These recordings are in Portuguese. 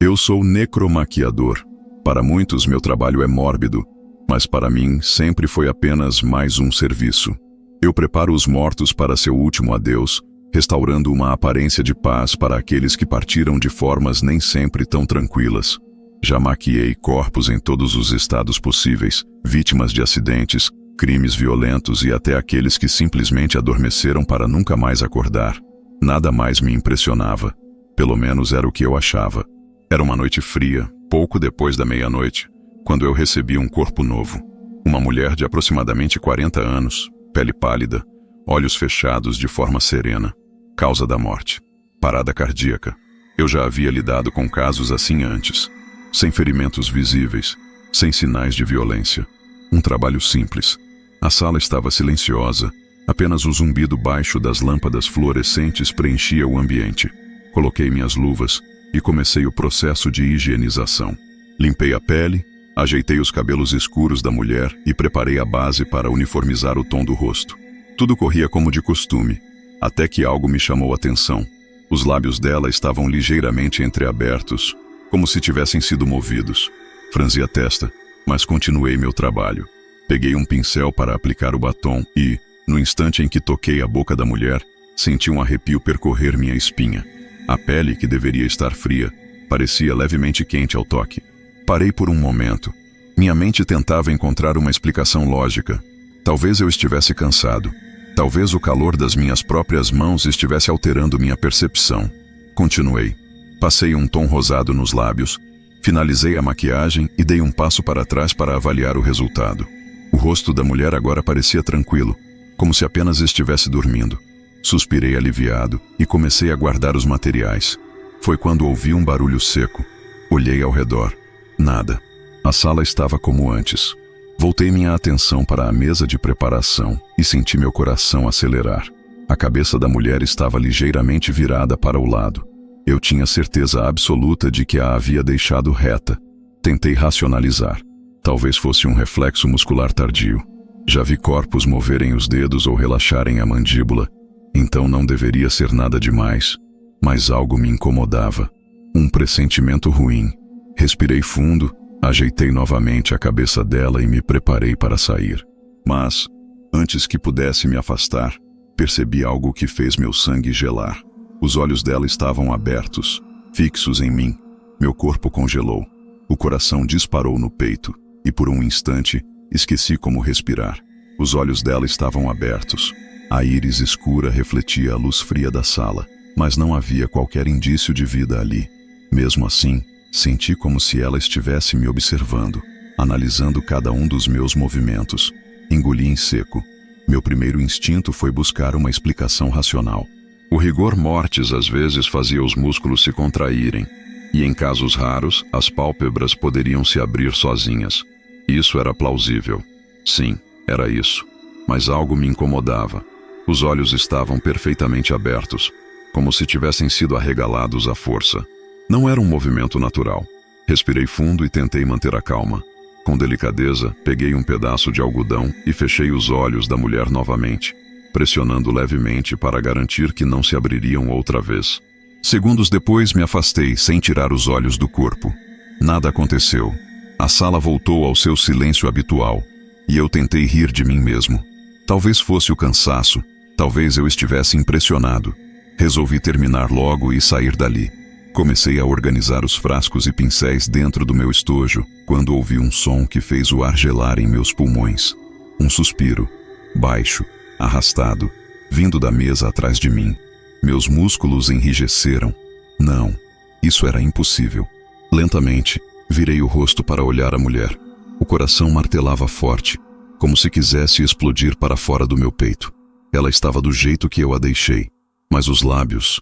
Eu sou necromaquiador. Para muitos, meu trabalho é mórbido, mas para mim sempre foi apenas mais um serviço. Eu preparo os mortos para seu último adeus, restaurando uma aparência de paz para aqueles que partiram de formas nem sempre tão tranquilas. Já maquiei corpos em todos os estados possíveis, vítimas de acidentes, crimes violentos e até aqueles que simplesmente adormeceram para nunca mais acordar. Nada mais me impressionava. Pelo menos era o que eu achava. Era uma noite fria, pouco depois da meia-noite, quando eu recebi um corpo novo. Uma mulher de aproximadamente 40 anos, pele pálida, olhos fechados de forma serena. Causa da morte: parada cardíaca. Eu já havia lidado com casos assim antes. Sem ferimentos visíveis, sem sinais de violência. Um trabalho simples. A sala estava silenciosa. Apenas o zumbido baixo das lâmpadas fluorescentes preenchia o ambiente. Coloquei minhas luvas e comecei o processo de higienização. Limpei a pele, ajeitei os cabelos escuros da mulher e preparei a base para uniformizar o tom do rosto. Tudo corria como de costume, até que algo me chamou a atenção. Os lábios dela estavam ligeiramente entreabertos, como se tivessem sido movidos. Franzi a testa, mas continuei meu trabalho. Peguei um pincel para aplicar o batom e, no instante em que toquei a boca da mulher, senti um arrepio percorrer minha espinha. A pele, que deveria estar fria, parecia levemente quente ao toque. Parei por um momento. Minha mente tentava encontrar uma explicação lógica. Talvez eu estivesse cansado. Talvez o calor das minhas próprias mãos estivesse alterando minha percepção. Continuei. Passei um tom rosado nos lábios, finalizei a maquiagem e dei um passo para trás para avaliar o resultado. O rosto da mulher agora parecia tranquilo, como se apenas estivesse dormindo. Suspirei aliviado e comecei a guardar os materiais. Foi quando ouvi um barulho seco. Olhei ao redor. Nada. A sala estava como antes. Voltei minha atenção para a mesa de preparação e senti meu coração acelerar. A cabeça da mulher estava ligeiramente virada para o lado. Eu tinha certeza absoluta de que a havia deixado reta. Tentei racionalizar. Talvez fosse um reflexo muscular tardio. Já vi corpos moverem os dedos ou relaxarem a mandíbula. Então não deveria ser nada demais. Mas algo me incomodava. Um pressentimento ruim. Respirei fundo, ajeitei novamente a cabeça dela e me preparei para sair. Mas, antes que pudesse me afastar, percebi algo que fez meu sangue gelar. Os olhos dela estavam abertos, fixos em mim. Meu corpo congelou. O coração disparou no peito, e por um instante, esqueci como respirar. Os olhos dela estavam abertos. A íris escura refletia a luz fria da sala, mas não havia qualquer indício de vida ali. Mesmo assim, senti como se ela estivesse me observando, analisando cada um dos meus movimentos. Engoli em seco. Meu primeiro instinto foi buscar uma explicação racional. O rigor mortis às vezes fazia os músculos se contraírem, e em casos raros, as pálpebras poderiam se abrir sozinhas. Isso era plausível. Sim, era isso. Mas algo me incomodava. Os olhos estavam perfeitamente abertos, como se tivessem sido arregalados à força. Não era um movimento natural. Respirei fundo e tentei manter a calma. Com delicadeza, peguei um pedaço de algodão e fechei os olhos da mulher novamente, pressionando levemente para garantir que não se abririam outra vez. Segundos depois, me afastei sem tirar os olhos do corpo. Nada aconteceu. A sala voltou ao seu silêncio habitual, e eu tentei rir de mim mesmo. Talvez fosse o cansaço, talvez eu estivesse impressionado. Resolvi terminar logo e sair dali. Comecei a organizar os frascos e pincéis dentro do meu estojo, quando ouvi um som que fez o ar gelar em meus pulmões. Um suspiro, baixo, arrastado, vindo da mesa atrás de mim. Meus músculos enrijeceram. Não, isso era impossível. Lentamente, virei o rosto para olhar a mulher. O coração martelava forte, como se quisesse explodir para fora do meu peito. Ela estava do jeito que eu a deixei, mas os lábios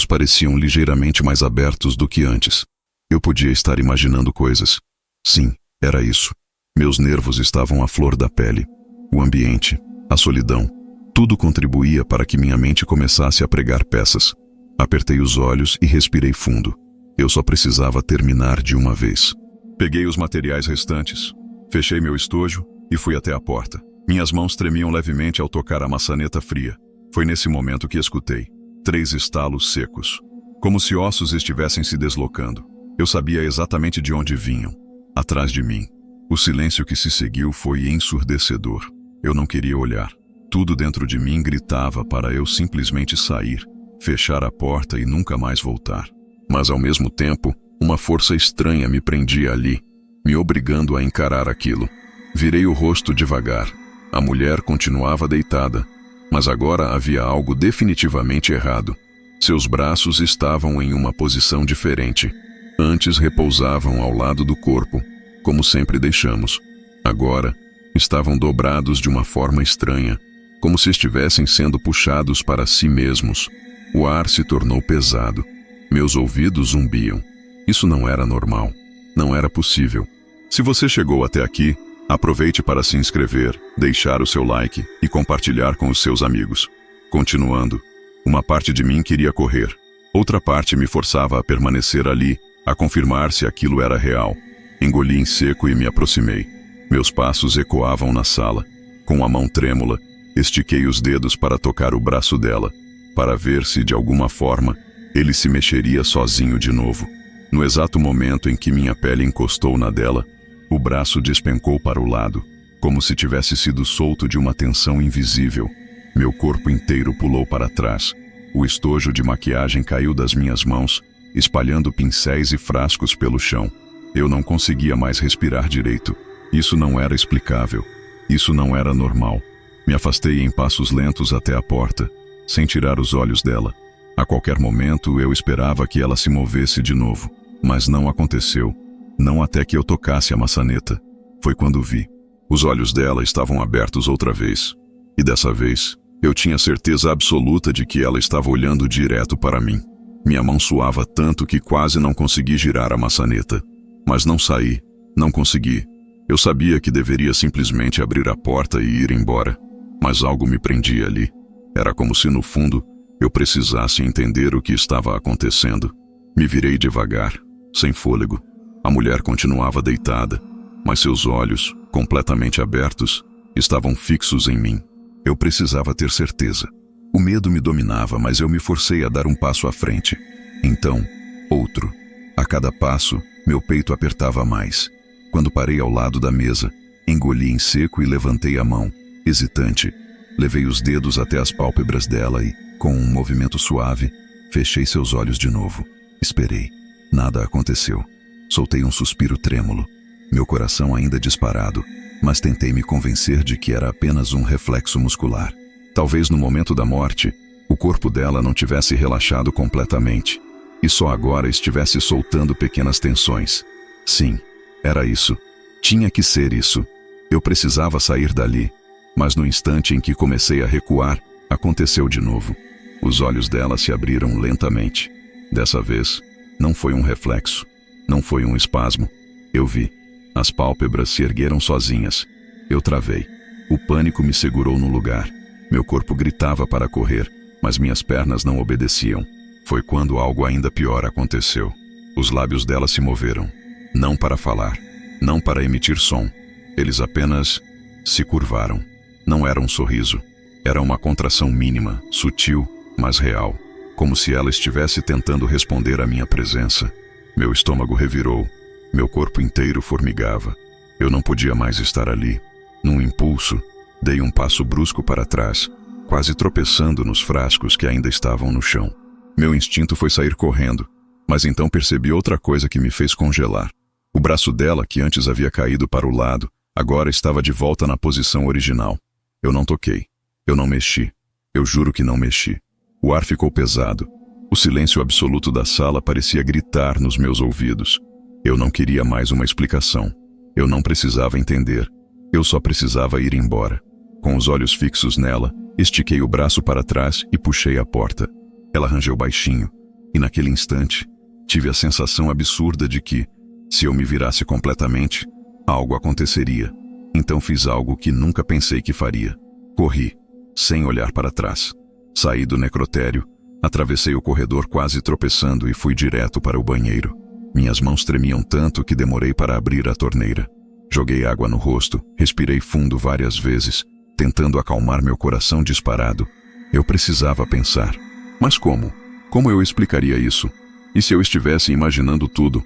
pareciam ligeiramente mais abertos do que antes. Eu podia estar imaginando coisas. Sim, era isso. Meus nervos estavam à flor da pele. O ambiente, a solidão, tudo contribuía para que minha mente começasse a pregar peças. Apertei os olhos e respirei fundo. Eu só precisava terminar de uma vez. Peguei os materiais restantes, fechei meu estojo e fui até a porta. Minhas mãos tremiam levemente ao tocar a maçaneta fria. Foi nesse momento que escutei 3 estalos secos, como se ossos estivessem se deslocando. Eu sabia exatamente de onde vinham. Atrás de mim. O silêncio que se seguiu foi ensurdecedor. Eu não queria olhar. Tudo dentro de mim gritava para eu simplesmente sair, fechar a porta e nunca mais voltar. Mas ao mesmo tempo, uma força estranha me prendia ali, me obrigando a encarar aquilo. Virei o rosto devagar. A mulher continuava deitada, mas agora havia algo definitivamente errado. Seus braços estavam em uma posição diferente. Antes repousavam ao lado do corpo, como sempre deixamos. Agora, estavam dobrados de uma forma estranha, como se estivessem sendo puxados para si mesmos. O ar se tornou pesado. Meus ouvidos zumbiam. Isso não era normal. Não era possível. Se você chegou até aqui, aproveite para se inscrever, deixar o seu like e compartilhar com os seus amigos. Continuando, uma parte de mim queria correr. Outra parte me forçava a permanecer ali, a confirmar se aquilo era real. Engoli em seco e me aproximei. Meus passos ecoavam na sala. Com a mão trêmula, estiquei os dedos para tocar o braço dela, para ver se, de alguma forma, ele se mexeria sozinho de novo. No exato momento em que minha pele encostou na dela, o braço despencou para o lado, como se tivesse sido solto de uma tensão invisível. Meu corpo inteiro pulou para trás. O estojo de maquiagem caiu das minhas mãos, espalhando pincéis e frascos pelo chão. Eu não conseguia mais respirar direito. Isso não era explicável. Isso não era normal. Me afastei em passos lentos até a porta, sem tirar os olhos dela. A qualquer momento eu esperava que ela se movesse de novo, mas não aconteceu. Não até que eu tocasse a maçaneta. Foi quando vi. Os olhos dela estavam abertos outra vez. E dessa vez, eu tinha certeza absoluta de que ela estava olhando direto para mim. Minha mão suava tanto que quase não consegui girar a maçaneta. Mas não saí. Não consegui. Eu sabia que deveria simplesmente abrir a porta e ir embora. Mas algo me prendia ali. Era como se, no fundo, eu precisasse entender o que estava acontecendo. Me virei devagar, sem fôlego. A mulher continuava deitada, mas seus olhos, completamente abertos, estavam fixos em mim. Eu precisava ter certeza. O medo me dominava, mas eu me forcei a dar um passo à frente. Então, outro. A cada passo, meu peito apertava mais. Quando parei ao lado da mesa, engoli em seco e levantei a mão, hesitante. Levei os dedos até as pálpebras dela e, com um movimento suave, fechei seus olhos de novo. Esperei. Nada aconteceu. Soltei um suspiro trêmulo. Meu coração ainda disparado, mas tentei me convencer de que era apenas um reflexo muscular. Talvez no momento da morte, o corpo dela não tivesse relaxado completamente, e só agora estivesse soltando pequenas tensões. Sim, era isso. Tinha que ser isso. Eu precisava sair dali. Mas no instante em que comecei a recuar, aconteceu de novo. Os olhos dela se abriram lentamente. Dessa vez, não foi um reflexo. Não foi um espasmo. Eu vi. As pálpebras se ergueram sozinhas. Eu travei. O pânico me segurou no lugar. Meu corpo gritava para correr, mas minhas pernas não obedeciam. Foi quando algo ainda pior aconteceu. Os lábios dela se moveram. Não para falar. Não para emitir som. Eles apenas se curvaram. Não era um sorriso. Era uma contração mínima, sutil, mas real. Como se ela estivesse tentando responder à minha presença. Meu estômago revirou. Meu corpo inteiro formigava. Eu não podia mais estar ali. Num impulso, dei um passo brusco para trás, quase tropeçando nos frascos que ainda estavam no chão. Meu instinto foi sair correndo, mas então percebi outra coisa que me fez congelar. O braço dela, que antes havia caído para o lado, agora estava de volta na posição original. Eu não toquei. Eu não mexi. Eu juro que não mexi. O ar ficou pesado. O silêncio absoluto da sala parecia gritar nos meus ouvidos. Eu não queria mais uma explicação. Eu não precisava entender. Eu só precisava ir embora. Com os olhos fixos nela, estiquei o braço para trás e puxei a porta. Ela rangeu baixinho, e naquele instante, tive a sensação absurda de que, se eu me virasse completamente, algo aconteceria. Então fiz algo que nunca pensei que faria. Corri, sem olhar para trás. Saí do necrotério, atravessei o corredor quase tropeçando e fui direto para o banheiro. Minhas mãos tremiam tanto que demorei para abrir a torneira. Joguei água no rosto, respirei fundo várias vezes, tentando acalmar meu coração disparado. Eu precisava pensar. Mas como? Como eu explicaria isso? E se eu estivesse imaginando tudo?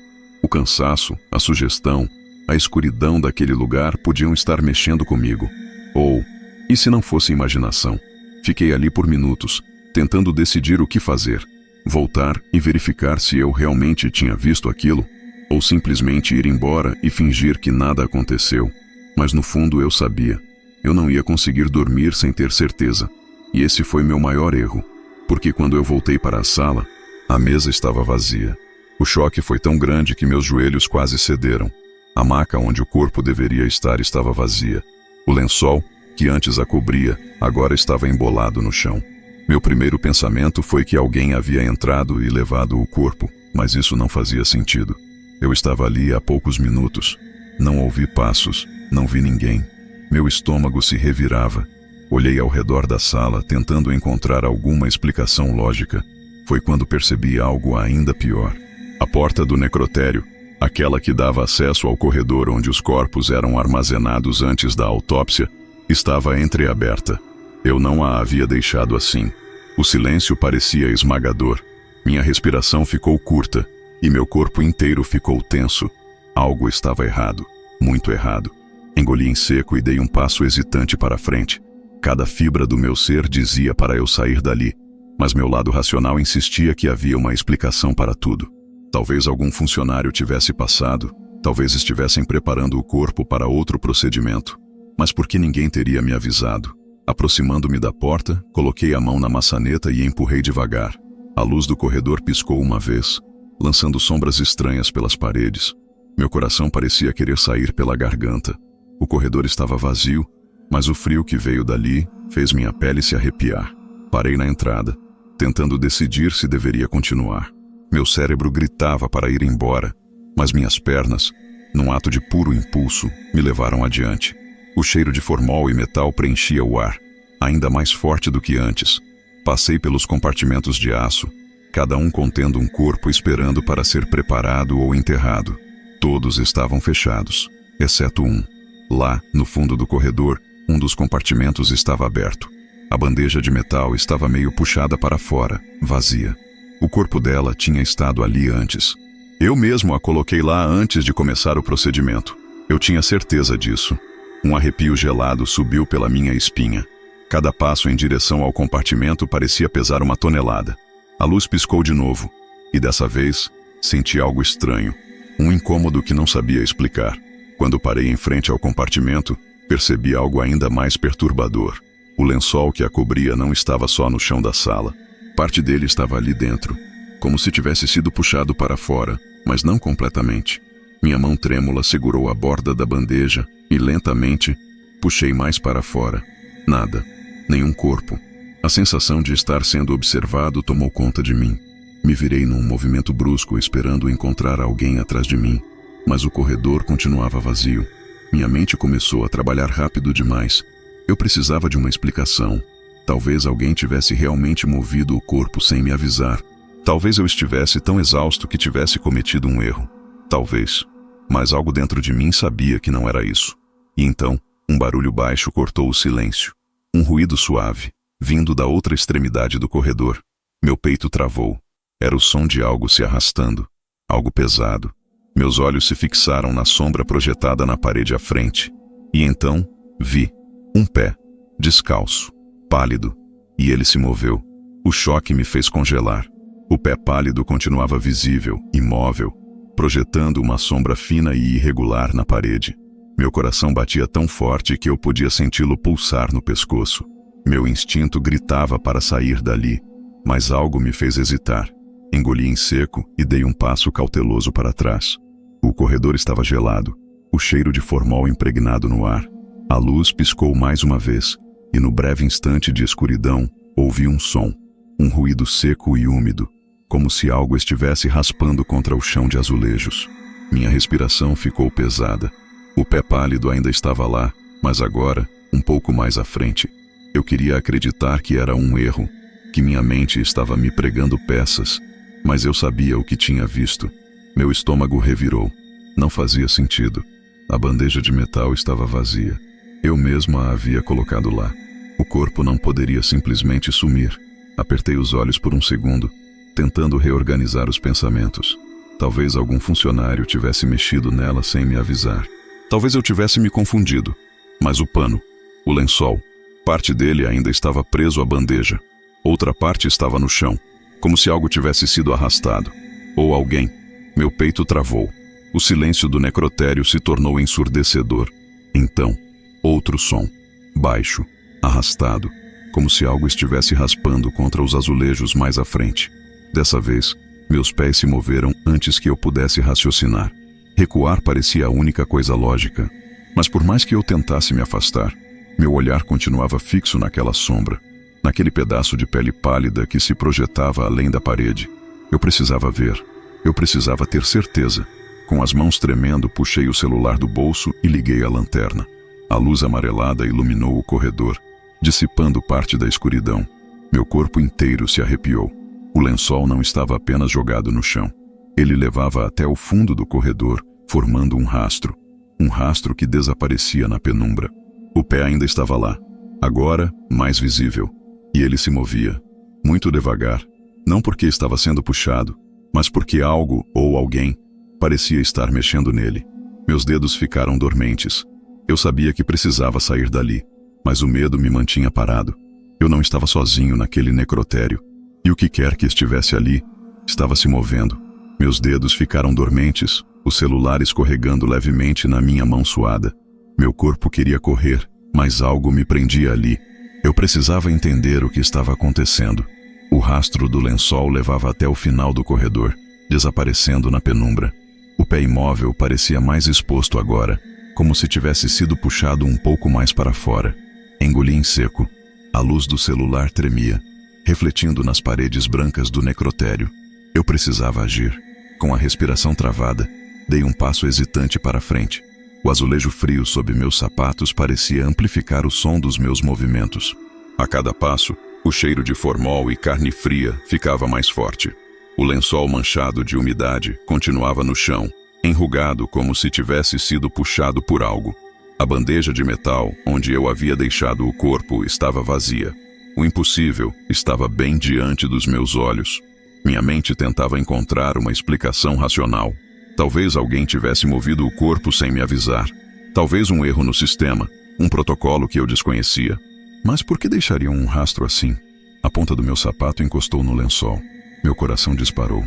O cansaço, a sugestão, a escuridão daquele lugar podiam estar mexendo comigo. Ou, e se não fosse imaginação? Fiquei ali por minutos, tentando decidir o que fazer. Voltar e verificar se eu realmente tinha visto aquilo, ou simplesmente ir embora e fingir que nada aconteceu. Mas no fundo eu sabia. Eu não ia conseguir dormir sem ter certeza. E esse foi meu maior erro, porque quando eu voltei para a sala, a mesa estava vazia. O choque foi tão grande que meus joelhos quase cederam. A maca onde o corpo deveria estar estava vazia. O lençol, que antes a cobria, agora estava embolado no chão. Meu primeiro pensamento foi que alguém havia entrado e levado o corpo, mas isso não fazia sentido. Eu estava ali há poucos minutos. Não ouvi passos, não vi ninguém. Meu estômago se revirava. Olhei ao redor da sala, tentando encontrar alguma explicação lógica. Foi quando percebi algo ainda pior. A porta do necrotério, aquela que dava acesso ao corredor onde os corpos eram armazenados antes da autópsia, estava entreaberta. Eu não a havia deixado assim. O silêncio parecia esmagador. Minha respiração ficou curta e meu corpo inteiro ficou tenso. Algo estava errado, muito errado. Engoli em seco e dei um passo hesitante para frente. Cada fibra do meu ser dizia para eu sair dali, mas meu lado racional insistia que havia uma explicação para tudo. Talvez algum funcionário tivesse passado, talvez estivessem preparando o corpo para outro procedimento. Mas por que ninguém teria me avisado? Aproximando-me da porta, coloquei a mão na maçaneta e empurrei devagar. A luz do corredor piscou uma vez, lançando sombras estranhas pelas paredes. Meu coração parecia querer sair pela garganta. O corredor estava vazio, mas o frio que veio dali fez minha pele se arrepiar. Parei na entrada, tentando decidir se deveria continuar. Meu cérebro gritava para ir embora, mas minhas pernas, num ato de puro impulso, me levaram adiante. O cheiro de formol e metal preenchia o ar, ainda mais forte do que antes. Passei pelos compartimentos de aço, cada um contendo um corpo esperando para ser preparado ou enterrado. Todos estavam fechados, exceto um. Lá, no fundo do corredor, um dos compartimentos estava aberto. A bandeja de metal estava meio puxada para fora, vazia. O corpo dela tinha estado ali antes. Eu mesmo a coloquei lá antes de começar o procedimento. Eu tinha certeza disso. Um arrepio gelado subiu pela minha espinha. Cada passo em direção ao compartimento parecia pesar uma tonelada. A luz piscou de novo, e dessa vez senti algo estranho, um incômodo que não sabia explicar. Quando parei em frente ao compartimento, percebi algo ainda mais perturbador. O lençol que a cobria não estava só no chão da sala. Parte dele estava ali dentro, como se tivesse sido puxado para fora, mas não completamente. Minha mão trêmula segurou a borda da bandeja e lentamente puxei mais para fora. Nada, nenhum corpo. A sensação de estar sendo observado tomou conta de mim. Me virei num movimento brusco esperando encontrar alguém atrás de mim, mas o corredor continuava vazio. Minha mente começou a trabalhar rápido demais. Eu precisava de uma explicação. Talvez alguém tivesse realmente movido o corpo sem me avisar. Talvez eu estivesse tão exausto que tivesse cometido um erro. Talvez. Mas algo dentro de mim sabia que não era isso. E então, um barulho baixo cortou o silêncio. Um ruído suave, vindo da outra extremidade do corredor. Meu peito travou. Era o som de algo se arrastando. Algo pesado. Meus olhos se fixaram na sombra projetada na parede à frente. E então, vi um pé, descalço, pálido. E ele se moveu. O choque me fez congelar. O pé pálido continuava visível, imóvel, projetando uma sombra fina e irregular na parede. Meu coração batia tão forte que eu podia senti-lo pulsar no pescoço. Meu instinto gritava para sair dali, mas algo me fez hesitar. Engoli em seco e dei um passo cauteloso para trás. O corredor estava gelado, o cheiro de formol impregnado no ar. A luz piscou mais uma vez, e no breve instante de escuridão, ouvi um som, um ruído seco e úmido, como se algo estivesse raspando contra o chão de azulejos. Minha respiração ficou pesada. O pé pálido ainda estava lá, mas agora, um pouco mais à frente. Eu queria acreditar que era um erro, que minha mente estava me pregando peças, mas eu sabia o que tinha visto. Meu estômago revirou. Não fazia sentido. A bandeja de metal estava vazia. Eu mesmo a havia colocado lá. O corpo não poderia simplesmente sumir. Apertei os olhos por um segundo, tentando reorganizar os pensamentos. Talvez algum funcionário tivesse mexido nela sem me avisar. Talvez eu tivesse me confundido. Mas o pano, o lençol, parte dele ainda estava preso à bandeja. Outra parte estava no chão, como se algo tivesse sido arrastado. Ou alguém. Meu peito travou. O silêncio do necrotério se tornou ensurdecedor. Então, outro som. Baixo, arrastado, como se algo estivesse raspando contra os azulejos mais à frente. Dessa vez, meus pés se moveram antes que eu pudesse raciocinar. Recuar parecia a única coisa lógica. Mas por mais que eu tentasse me afastar, meu olhar continuava fixo naquela sombra, naquele pedaço de pele pálida que se projetava além da parede. Eu precisava ver. Eu precisava ter certeza. Com as mãos tremendo, puxei o celular do bolso e liguei a lanterna. A luz amarelada iluminou o corredor, dissipando parte da escuridão. Meu corpo inteiro se arrepiou. O lençol não estava apenas jogado no chão. Ele levava até o fundo do corredor, formando um rastro. Um rastro que desaparecia na penumbra. O pé ainda estava lá, agora mais visível. E ele se movia, muito devagar. Não porque estava sendo puxado, mas porque algo ou alguém parecia estar mexendo nele. Meus dedos ficaram dormentes. Eu sabia que precisava sair dali, mas o medo me mantinha parado. Eu não estava sozinho naquele necrotério. E o que quer que estivesse ali, estava se movendo. Meus dedos ficaram dormentes, o celular escorregando levemente na minha mão suada. Meu corpo queria correr, mas algo me prendia ali. Eu precisava entender o que estava acontecendo. O rastro do lençol levava até o final do corredor, desaparecendo na penumbra. O pé imóvel parecia mais exposto agora, como se tivesse sido puxado um pouco mais para fora. Engoli em seco. A luz do celular tremia, refletindo nas paredes brancas do necrotério. Eu precisava agir. Com a respiração travada, dei um passo hesitante para frente. O azulejo frio sob meus sapatos parecia amplificar o som dos meus movimentos. A cada passo, o cheiro de formol e carne fria ficava mais forte. O lençol manchado de umidade continuava no chão, enrugado como se tivesse sido puxado por algo. A bandeja de metal, onde eu havia deixado o corpo, estava vazia. O impossível estava bem diante dos meus olhos. Minha mente tentava encontrar uma explicação racional. Talvez alguém tivesse movido o corpo sem me avisar. Talvez um erro no sistema, um protocolo que eu desconhecia. Mas por que deixariam um rastro assim? A ponta do meu sapato encostou no lençol. Meu coração disparou.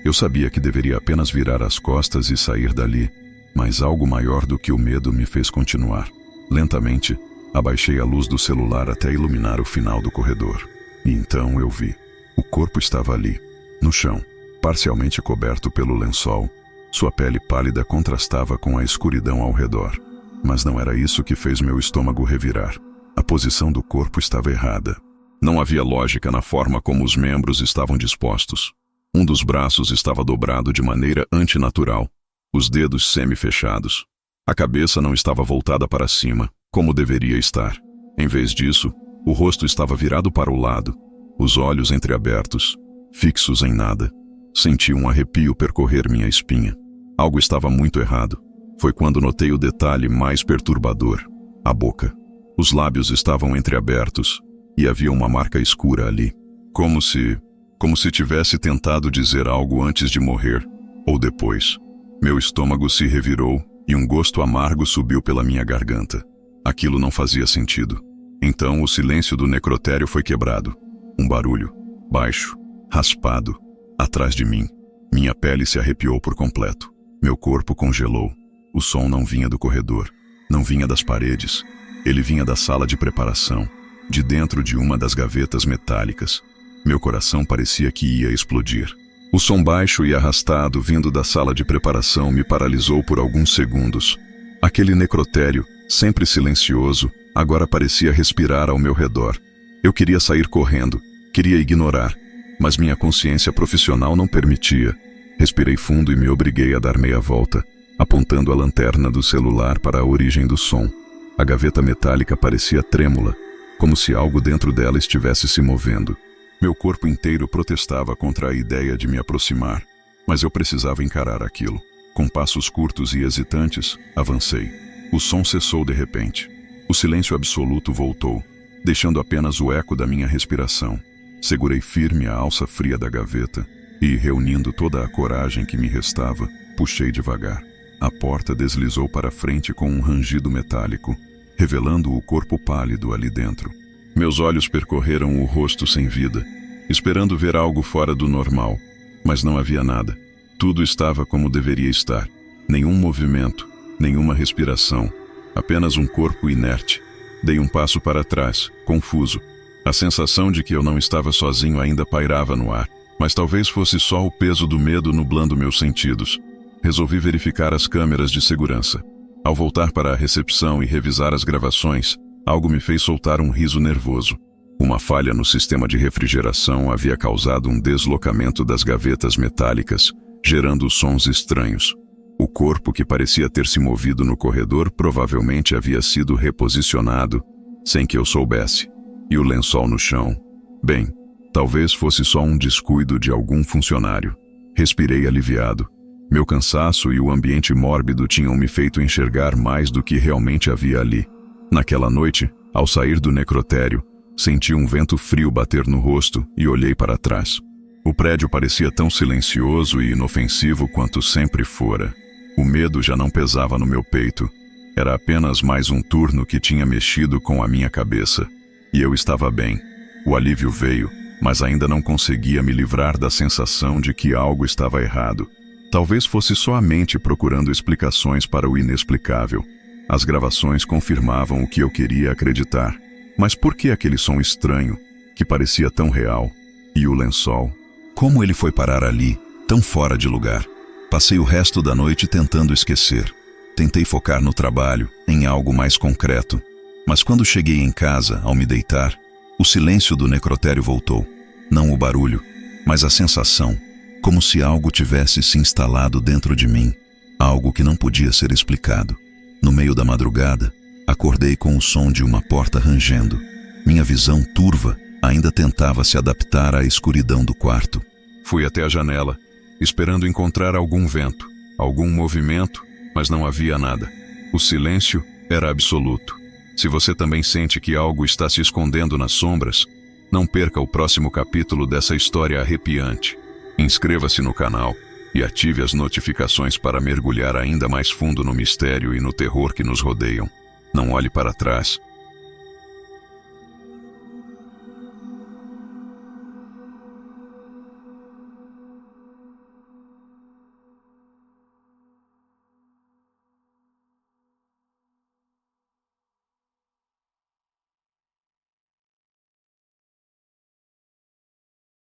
Eu sabia que deveria apenas virar as costas e sair dali, mas algo maior do que o medo me fez continuar. Lentamente, abaixei a luz do celular até iluminar o final do corredor. E então eu vi. O corpo estava ali, no chão, parcialmente coberto pelo lençol. Sua pele pálida contrastava com a escuridão ao redor. Mas não era isso que fez meu estômago revirar. A posição do corpo estava errada. Não havia lógica na forma como os membros estavam dispostos. Um dos braços estava dobrado de maneira antinatural, os dedos semi-fechados. A cabeça não estava voltada para cima, como deveria estar. Em vez disso, o rosto estava virado para o lado, os olhos entreabertos, fixos em nada. Senti um arrepio percorrer minha espinha. Algo estava muito errado. Foi quando notei o detalhe mais perturbador: a boca. Os lábios estavam entreabertos e havia uma marca escura ali. Como se tivesse tentado dizer algo antes de morrer, ou depois. Meu estômago se revirou e um gosto amargo subiu pela minha garganta. Aquilo não fazia sentido. Então o silêncio do necrotério foi quebrado. Um barulho, baixo, raspado, atrás de mim. Minha pele se arrepiou por completo. Meu corpo congelou. O som não vinha do corredor, não vinha das paredes. Ele vinha da sala de preparação, de dentro de uma das gavetas metálicas. Meu coração parecia que ia explodir. O som baixo e arrastado vindo da sala de preparação me paralisou por alguns segundos. Aquele necrotério, sempre silencioso, agora parecia respirar ao meu redor. Eu queria sair correndo, queria ignorar, mas minha consciência profissional não permitia. Respirei fundo e me obriguei a dar meia volta, apontando a lanterna do celular para a origem do som. A gaveta metálica parecia trêmula, como se algo dentro dela estivesse se movendo. Meu corpo inteiro protestava contra a ideia de me aproximar, mas eu precisava encarar aquilo. Com passos curtos e hesitantes, avancei. O som cessou de repente. O silêncio absoluto voltou, deixando apenas o eco da minha respiração. Segurei firme a alça fria da gaveta, e, reunindo toda a coragem que me restava, puxei devagar. A porta deslizou para frente com um rangido metálico, revelando o corpo pálido ali dentro. Meus olhos percorreram o rosto sem vida, esperando ver algo fora do normal, mas não havia nada. Tudo estava como deveria estar. Nenhum movimento, nenhuma respiração, apenas um corpo inerte. Dei um passo para trás, confuso. A sensação de que eu não estava sozinho ainda pairava no ar, mas talvez fosse só o peso do medo nublando meus sentidos. Resolvi verificar as câmeras de segurança. Ao voltar para a recepção e revisar as gravações, algo me fez soltar um riso nervoso. Uma falha no sistema de refrigeração havia causado um deslocamento das gavetas metálicas, gerando sons estranhos. O corpo que parecia ter se movido no corredor provavelmente havia sido reposicionado, sem que eu soubesse. E o lençol no chão? Bem, talvez fosse só um descuido de algum funcionário. Respirei aliviado. Meu cansaço e o ambiente mórbido tinham me feito enxergar mais do que realmente havia ali. Naquela noite, ao sair do necrotério, senti um vento frio bater no rosto e olhei para trás. O prédio parecia tão silencioso e inofensivo quanto sempre fora. O medo já não pesava no meu peito. Era apenas mais um turno que tinha mexido com a minha cabeça. E eu estava bem. O alívio veio, mas ainda não conseguia me livrar da sensação de que algo estava errado. Talvez fosse só a mente procurando explicações para o inexplicável. As gravações confirmavam o que eu queria acreditar. Mas por que aquele som estranho, que parecia tão real? E o lençol? Como ele foi parar ali, tão fora de lugar? Passei o resto da noite tentando esquecer. Tentei focar no trabalho, em algo mais concreto. Mas quando cheguei em casa, ao me deitar, o silêncio do necrotério voltou. Não o barulho, mas a sensação, como se algo tivesse se instalado dentro de mim. Algo que não podia ser explicado. No meio da madrugada, acordei com o som de uma porta rangendo. Minha visão turva ainda tentava se adaptar à escuridão do quarto. Fui até a janela, esperando encontrar algum vento, algum movimento, mas não havia nada. O silêncio era absoluto. Se você também sente que algo está se escondendo nas sombras, não perca o próximo capítulo dessa história arrepiante. Inscreva-se no canal e ative as notificações para mergulhar ainda mais fundo no mistério e no terror que nos rodeiam. Não olhe para trás.